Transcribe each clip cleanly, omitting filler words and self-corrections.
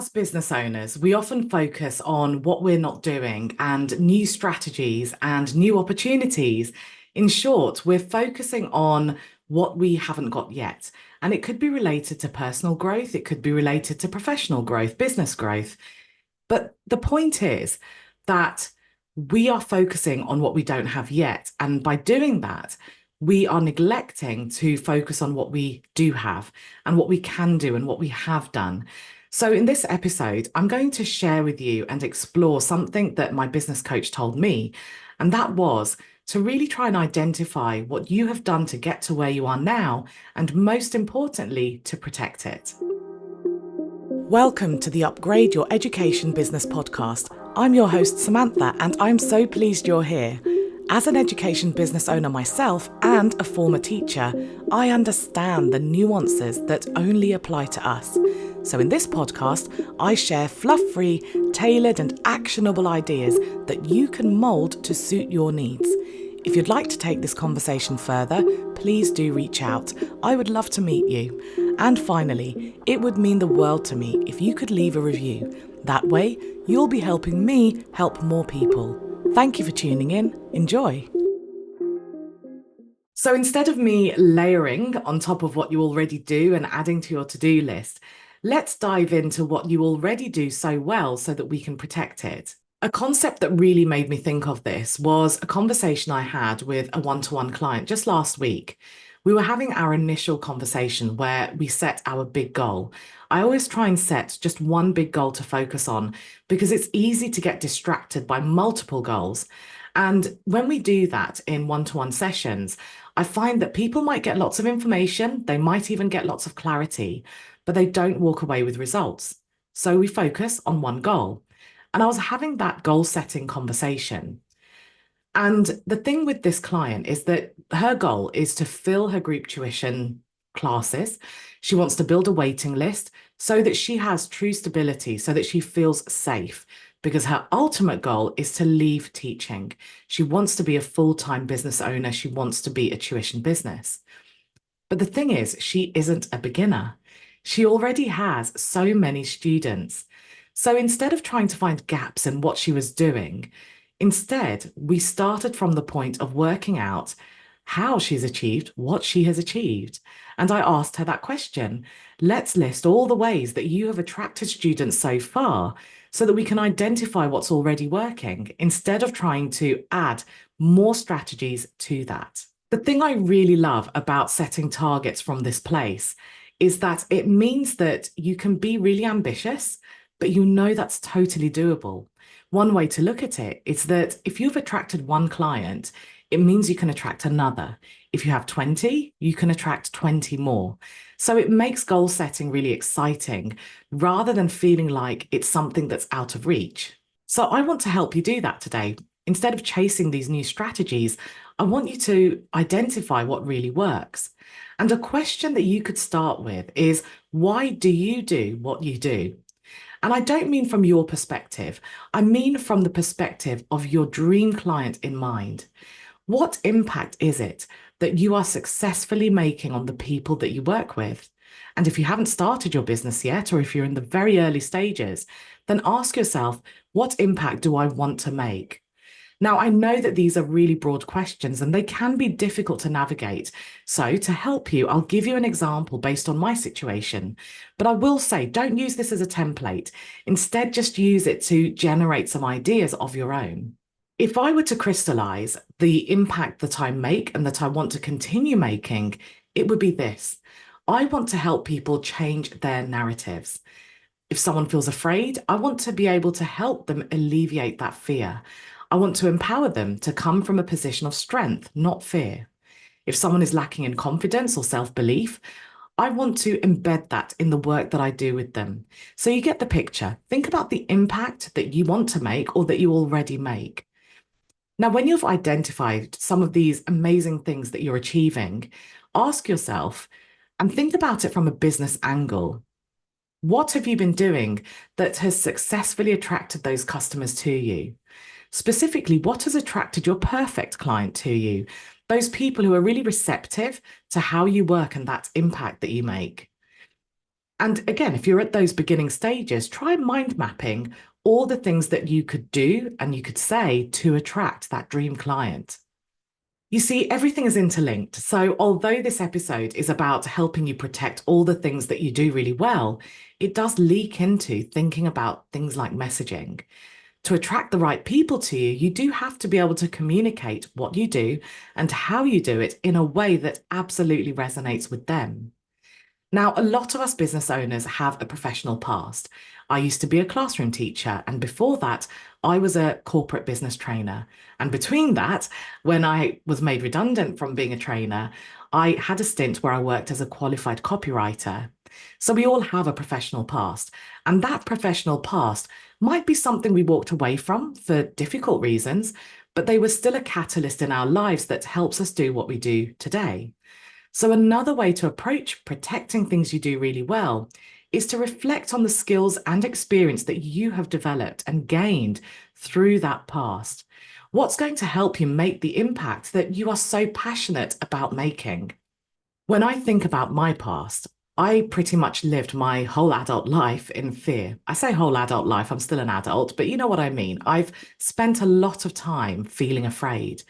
As business owners, we often focus on what we're not doing and new strategies and new opportunities. In short, we're focusing on what we haven't got yet. And it could be related to personal growth, it could be related to professional growth, business growth. But the point is that we are focusing on what we don't have yet. And by doing that, we are neglecting to focus on what we do have and what we can do and what we have done. So, in this episode, I'm going to share with you and explore something that my business coach told me. And that was to really try and identify what you have done to get to where you are now, and most importantly, to protect it. Welcome to the Upgrade Your Education Business podcast. I'm your host, Sumantha, and I'm so pleased you're here. As an education business owner myself and a former teacher, I understand the nuances that only apply to us. So in this podcast, I share fluff-free, tailored and actionable ideas that you can mould to suit your needs. If you'd like to take this conversation further, please do reach out. I would love to meet you. And finally, it would mean the world to me if you could leave a review. That way, you'll be helping me help more people. Thank you for tuning in. Enjoy. So instead of me layering on top of what you already do and adding to your to-do list, let's dive into what you already do so well so that we can protect it. A concept that really made me think of this was a conversation I had with a one-to-one client just last week. We were having our initial conversation where we set our big goal. I always try and set just one big goal to focus on because it's easy to get distracted by multiple goals. And when we do that in one-to-one sessions, I find that people might get lots of information, they might even get lots of clarity, but they don't walk away with results. So we focus on one goal. And I was having that goal setting conversation. And the thing with this client is that her goal is to fill her group tuition classes. She wants to build a waiting list so that she has true stability, so that she feels safe, because her ultimate goal is to leave teaching. She wants to be a full-time business owner. She wants to be a tuition business. But the thing is, she isn't a beginner. She already has so many students. So instead of trying to find gaps in what she was doing, instead, we started from the point of working out how she's achieved what she has achieved. And I asked her that question. Let's list all the ways that you have attracted students so far so that we can identify what's already working instead of trying to add more strategies to that. The thing I really love about setting targets from this place is that it means that you can be really ambitious, but you know that's totally doable. One way to look at it is that if you've attracted one client, it means you can attract another. If you have 20, you can attract 20 more. So it makes goal setting really exciting rather than feeling like it's something that's out of reach. So I want to help you do that today. Instead of chasing these new strategies, I want you to identify what really works. And a question that you could start with is, why do you do what you do? And I don't mean from your perspective. I mean from the perspective of your dream client in mind. What impact is it that you are successfully making on the people that you work with? And if you haven't started your business yet, or if you're in the very early stages, then ask yourself, what impact do I want to make? Now, I know that these are really broad questions and they can be difficult to navigate. So to help you, I'll give you an example based on my situation. But I will say, don't use this as a template. Instead, just use it to generate some ideas of your own. If I were to crystallize the impact that I make and that I want to continue making, it would be this. I want to help people change their narratives. If someone feels afraid, I want to be able to help them alleviate that fear. I want to empower them to come from a position of strength, not fear. If someone is lacking in confidence or self-belief, I want to embed that in the work that I do with them. So you get the picture. Think about the impact that you want to make or that you already make. Now, when you've identified some of these amazing things that you're achieving, ask yourself and think about it from a business angle. What have you been doing that has successfully attracted those customers to you? Specifically, what has attracted your perfect client to you? Those people who are really receptive to how you work and that impact that you make. And again, if you're at those beginning stages, try mind mapping all the things that you could do and you could say to attract that dream client. You see, everything is interlinked. So, although this episode is about helping you protect all the things that you do really well, it does leak into thinking about things like messaging. To attract the right people to you, you do have to be able to communicate what you do and how you do it in a way that absolutely resonates with them. Now, a lot of us business owners have a professional past. I used to be a classroom teacher, and before that, I was a corporate business trainer. And between that, when I was made redundant from being a trainer, I had a stint where I worked as a qualified copywriter. So we all have a professional past, and that professional past might be something we walked away from for difficult reasons, but they were still a catalyst in our lives that helps us do what we do today. So, another way to approach protecting things you do really well is to reflect on the skills and experience that you have developed and gained through that past. What's going to help you make the impact that you are so passionate about making? When I think about my past, I pretty much lived my whole adult life in fear. I say whole adult life, I'm still an adult, but you know what I mean. I've spent a lot of time feeling afraid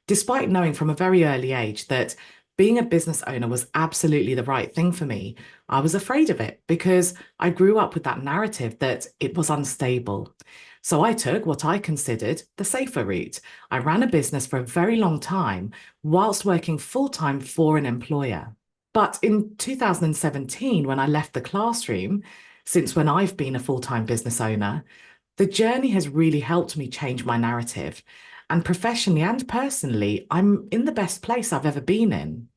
despite knowing from a very early age that being a business owner was absolutely the right thing for me, I was afraid of it because I grew up with that narrative that it was unstable. So I took what I considered the safer route. I ran a business for a very long time whilst working full time for an employer. But in 2017, when I left the classroom, since when I've been a full time business owner, the journey has really helped me change my narrative. And professionally and personally, I'm in the best place I've ever been in.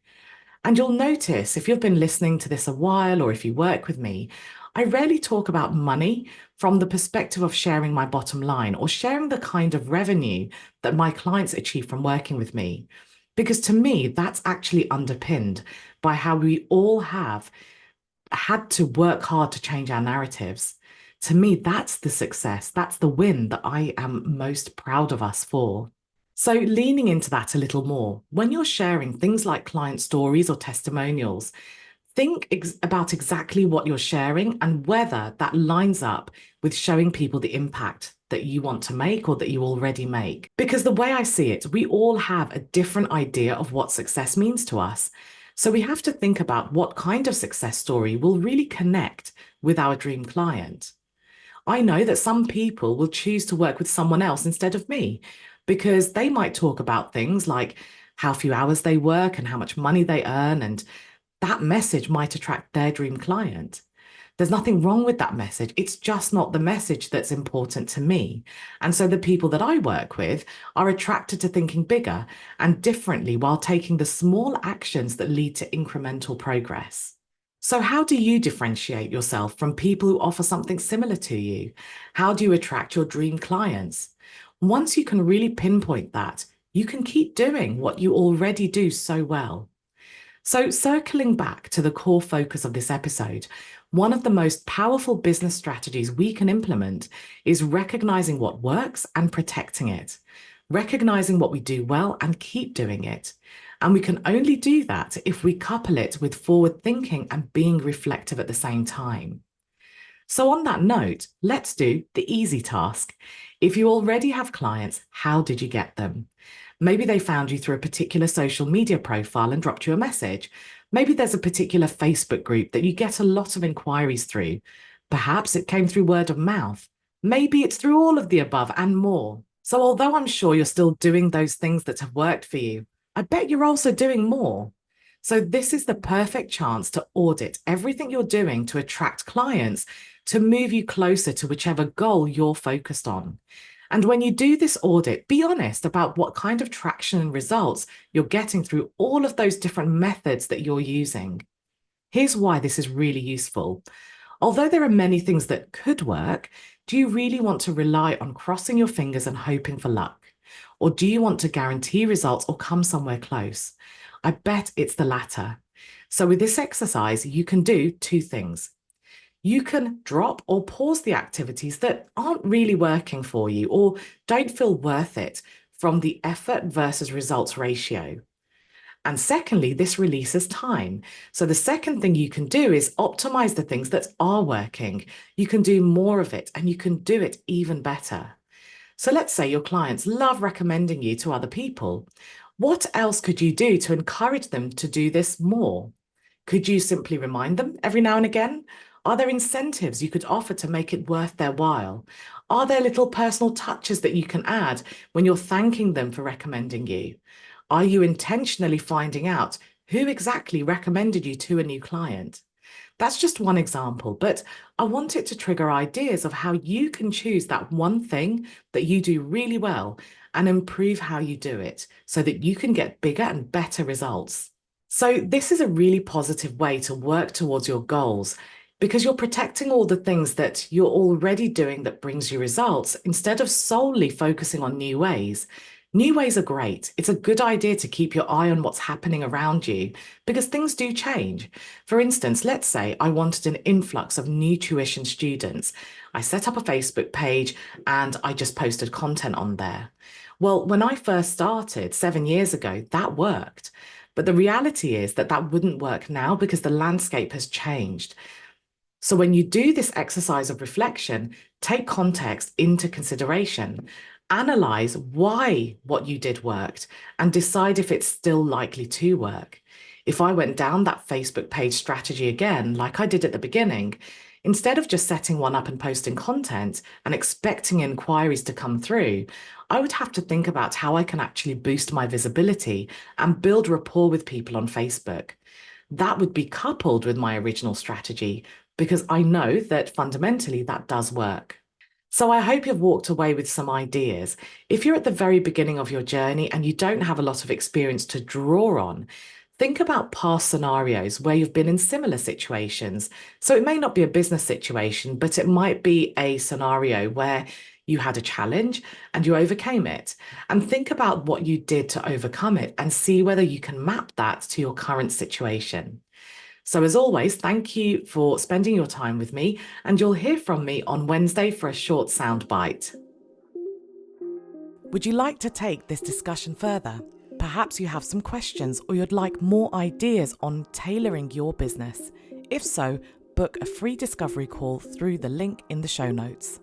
And you'll notice if you've been listening to this a while or if you work with me, I rarely talk about money from the perspective of sharing my bottom line or sharing the kind of revenue that my clients achieve from working with me. Because to me, that's actually underpinned by how we all have had to work hard to change our narratives. To me, that's the success, that's the win that I am most proud of us for. So, leaning into that a little more, when you're sharing things like client stories or testimonials, think about exactly what you're sharing and whether that lines up with showing people the impact that you want to make or that you already make. Because the way I see it, we all have a different idea of what success means to us. So we have to think about what kind of success story will really connect with our dream client. I know that some people will choose to work with someone else instead of me because they might talk about things like how few hours they work and how much money they earn, and that message might attract their dream client. There's nothing wrong with that message. It's just not the message that's important to me. And so the people that I work with are attracted to thinking bigger and differently while taking the small actions that lead to incremental progress. So, how do you differentiate yourself from people who offer something similar to you? How do you attract your dream clients? Once you can really pinpoint that, you can keep doing what you already do so well. So, circling back to the core focus of this episode, one of the most powerful business strategies we can implement is recognizing what works and protecting it, recognizing what we do well and keep doing it. And we can only do that if we couple it with forward thinking and being reflective at the same time. So, on that note, let's do the easy task. If you already have clients, how did you get them? Maybe they found you through a particular social media profile and dropped you a message. Maybe there's a particular Facebook group that you get a lot of inquiries through. Perhaps it came through word of mouth. Maybe it's through all of the above and more. So, although I'm sure you're still doing those things that have worked for you, I bet you're also doing more. So, this is the perfect chance to audit everything you're doing to attract clients to move you closer to whichever goal you're focused on. And when you do this audit, be honest about what kind of traction and results you're getting through all of those different methods that you're using. Here's why this is really useful. Although there are many things that could work, do you really want to rely on crossing your fingers and hoping for luck? Or do you want to guarantee results or come somewhere close? I bet it's the latter. So with this exercise, you can do two things. You can drop or pause the activities that aren't really working for you or don't feel worth it from the effort versus results ratio. And secondly, this releases time. So the second thing you can do is optimize the things that are working. You can do more of it and you can do it even better. So let's say your clients love recommending you to other people. What else could you do to encourage them to do this more? Could you simply remind them every now and again? Are there incentives you could offer to make it worth their while? Are there little personal touches that you can add when you're thanking them for recommending you? Are you intentionally finding out who exactly recommended you to a new client? That's just one example, but I want it to trigger ideas of how you can choose that one thing that you do really well and improve how you do it so that you can get bigger and better results. So this is a really positive way to work towards your goals because you're protecting all the things that you're already doing that brings you results instead of solely focusing on new ways. New ways are great. It's a good idea to keep your eye on what's happening around you because things do change. For instance, let's say I wanted an influx of new tuition students. I set up a Facebook page and I just posted content on there. Well, when I first started 7 years ago, that worked. But the reality is that that wouldn't work now because the landscape has changed. So when you do this exercise of reflection, take context into consideration, analyze why what you did worked, and decide if it's still likely to work. If I went down that Facebook page strategy again, like I did at the beginning, instead of just setting one up and posting content and expecting inquiries to come through, I would have to think about how I can actually boost my visibility and build rapport with people on Facebook. That would be coupled with my original strategy because I know that fundamentally that does work. So I hope you've walked away with some ideas. If you're at the very beginning of your journey and you don't have a lot of experience to draw on, think about past scenarios where you've been in similar situations. So it may not be a business situation, but it might be a scenario where you had a challenge and you overcame it. And think about what you did to overcome it and see whether you can map that to your current situation. So as always, thank you for spending your time with me, and you'll hear from me on Wednesday for a short soundbite. Would you like to take this discussion further? Perhaps you have some questions or you'd like more ideas on tailoring your business. If so, book a free discovery call through the link in the show notes.